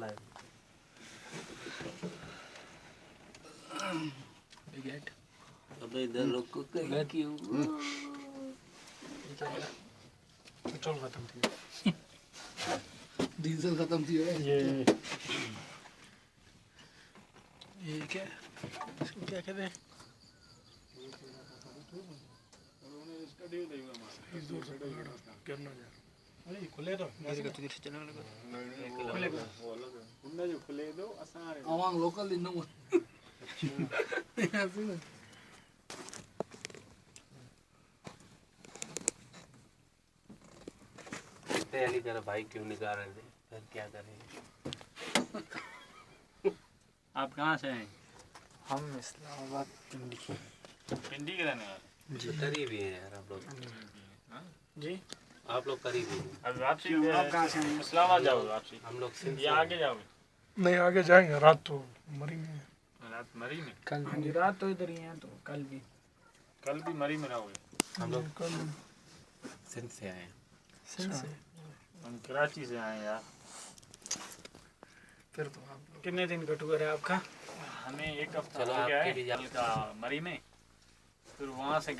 वाला है। गेट अबे इधर लोग को कहीं क्यों? पेट्रोल खत्म थी, डीजल खत्म थी है। ये क्या, इसको क्या कहते हैं? इस दूर से पकड़ गिरना जा। अरे खुले तो मेरे को तो किसी चलने लगा। खुले को उन्हें जो खुले दो आसान है। आवांग लोकल दिन नू ऐसे ना तैयारी कर भाई, क्यों निकाल रहे थे? फिर क्या करेंगे? आप कहाँ से हैं? हम इस्लामाबाद पिंडी पिंडी के रहने वाले जी, करीबी है यार आप लोग। जी। आप लोग करीबी हैं। अब वापसी आप कहाँ से हैं? इस्लामाबाद जाओगे वापसी? हम लोग सिंध या आगे जाओगे? नहीं आगे जाएंगे, रात तो मरी में। रात मरी में? कल भी रात तो इधर ही है, तो कल भी मरी में रहोगे? हम लोग कल सिंध से आए हैं। सिंध से। हम कराची से आए यार। फिर तो आप लोग कितने दिन का टूर है आपका? हमें एक हफ्ता चलो हो गया आपके है भी जा- कल का मरी में, फिर वहाँ से